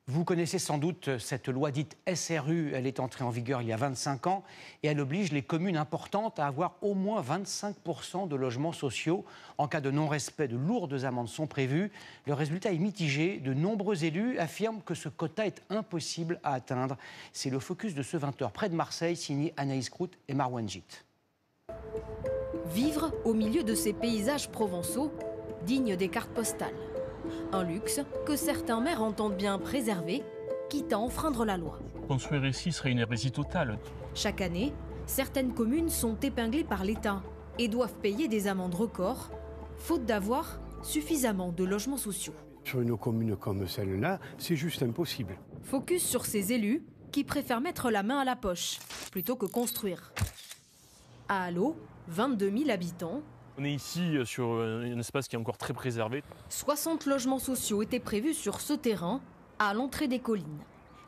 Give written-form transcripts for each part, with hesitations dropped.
Vous connaissez sans doute cette loi dite SRU. Elle est entrée en vigueur il y a 25 ans et elle oblige les communes importantes à avoir au moins 25% de logements sociaux. En cas de non-respect, de lourdes amendes sont prévues. Le résultat est mitigé. De nombreux élus affirment que ce quota est impossible à atteindre. C'est le focus de ce 20h près de Marseille, signé Anaïs Crout et Marwan Jit. Vivre au milieu de ces paysages provençaux, dignes des cartes postales. Un luxe que certains maires entendent bien préserver, quitte à enfreindre la loi. Construire ici serait une hérésie totale. Chaque année, certaines communes sont épinglées par l'État et doivent payer des amendes records, faute d'avoir suffisamment de logements sociaux. Sur une commune comme celle-là, c'est juste impossible. Focus sur ces élus qui préfèrent mettre la main à la poche plutôt que construire. À Allot, 22 000 habitants. On est ici sur un espace qui est encore très préservé. 60 logements sociaux étaient prévus sur ce terrain, à l'entrée des collines.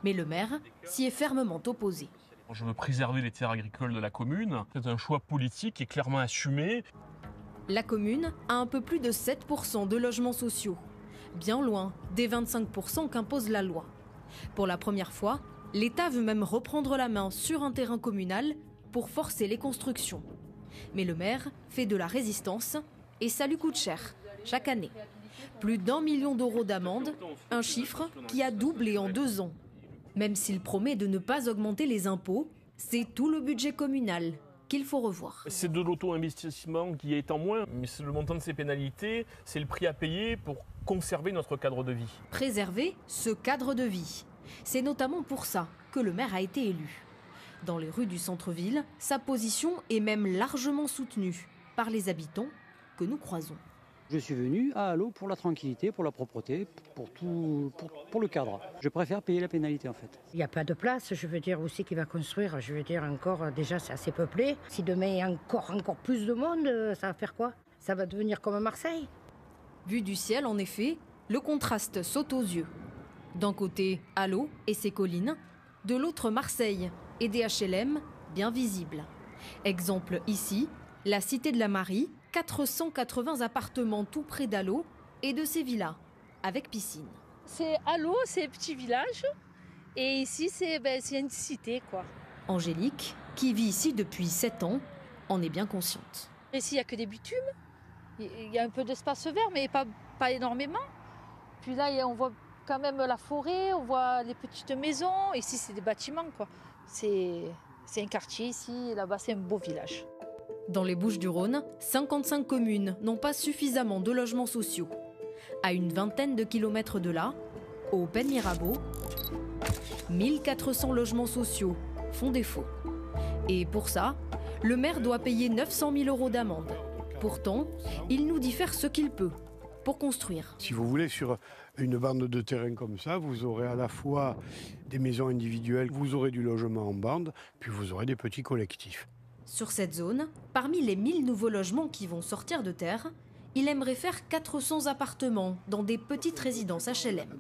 Mais le maire s'y est fermement opposé. Je veux préserver les terres agricoles de la commune. C'est un choix politique et clairement assumé. La commune a un peu plus de 7% de logements sociaux, bien loin des 25% qu'impose la loi. Pour la première fois, l'État veut même reprendre la main sur un terrain communal pour forcer les constructions. Mais le maire fait de la résistance et ça lui coûte cher, chaque année. Plus d'1 million d'euros d'amende, un chiffre qui a doublé en 2 ans. Même s'il promet de ne pas augmenter les impôts, c'est tout le budget communal qu'il faut revoir. C'est de l'auto-investissement qui est en moins, mais c'est le montant de ces pénalités, c'est le prix à payer pour conserver notre cadre de vie. Préserver ce cadre de vie. C'est notamment pour ça que le maire a été élu. Dans les rues du centre-ville, sa position est même largement soutenue par les habitants que nous croisons. Je suis venu à Allot pour la tranquillité, pour la propreté, pour le cadre. Je préfère payer la pénalité en fait. Il n'y a pas de place, je veux dire, où c'est qu'il va construire. Je veux dire, encore, déjà c'est assez peuplé. Si demain il y a encore plus de monde, ça va faire quoi? Ça va devenir comme Marseille. Vu du ciel, en effet, le contraste saute aux yeux. D'un côté, Allot et ses collines, de l'autre, Marseille et des HLM bien visibles. Exemple ici, la Cité de la Marie, 480 appartements tout près d'Allot et de ses villas, avec piscine. C'est Allot, c'est un petit village, et ici c'est une cité, quoi. Angélique, qui vit ici depuis 7 ans, en est bien consciente. Ici il n'y a que des bitumes, il y a un peu d'espace vert, mais pas énormément. Puis là on voit quand même la forêt, on voit les petites maisons, ici c'est des bâtiments, quoi. C'est un quartier ici, et là-bas c'est un beau village. Dans les Bouches-du-Rhône, 55 communes n'ont pas suffisamment de logements sociaux. À une vingtaine de kilomètres de là, au Pen Mirabeau, 1400 logements sociaux font défaut. Et pour ça, le maire doit payer 900 000 euros d'amende. Pourtant, il nous dit faire ce qu'il peut pour construire. Si vous voulez, sur une bande de terrain comme ça, vous aurez à la fois des maisons individuelles, vous aurez du logement en bande, puis vous aurez des petits collectifs. Sur cette zone, parmi les 1000 nouveaux logements qui vont sortir de terre, il aimerait faire 400 appartements dans des petites résidences HLM.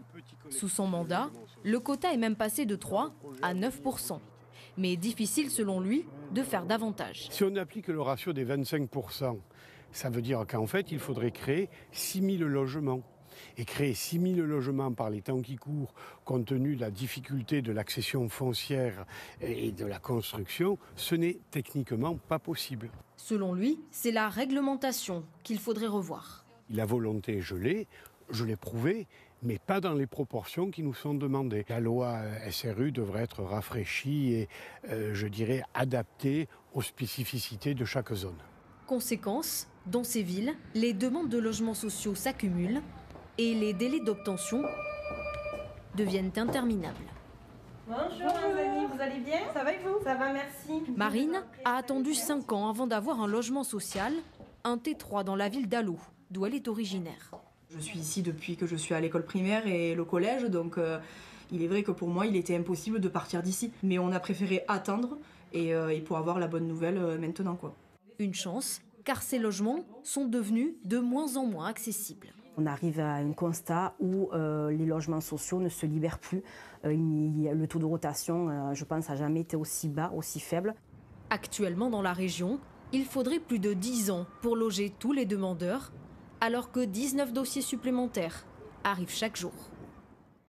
Sous son mandat, le quota est même passé de 3 à 9%. Mais difficile selon lui de faire davantage. Si on applique le ratio des 25%, ça veut dire qu'en fait, il faudrait créer 6000 logements. Et créer 6000 logements par les temps qui courent, compte tenu de la difficulté de l'accession foncière et de la construction, ce n'est techniquement pas possible. Selon lui, c'est la réglementation qu'il faudrait revoir. La volonté, je l'ai prouvée, mais pas dans les proportions qui nous sont demandées. La loi SRU devrait être rafraîchie et, je dirais, adaptée aux spécificités de chaque zone. Conséquence, dans ces villes, les demandes de logements sociaux s'accumulent et les délais d'obtention deviennent interminables. Bonjour Anzani, vous allez bien? Ça va et vous? Ça va, merci. Marine a attendu 5 ans avant d'avoir un logement social, un T3 dans la ville d'Allot, d'où elle est originaire. Je suis ici depuis que je suis à l'école primaire et le collège, donc il est vrai que pour moi il était impossible de partir d'ici. Mais on a préféré attendre et pour avoir la bonne nouvelle maintenant, quoi. Une chance, car ces logements sont devenus de moins en moins accessibles. On arrive à un constat où les logements sociaux ne se libèrent plus. Le taux de rotation, je pense, n'a jamais été aussi bas, aussi faible. Actuellement, dans la région, il faudrait plus de 10 ans pour loger tous les demandeurs, alors que 19 dossiers supplémentaires arrivent chaque jour.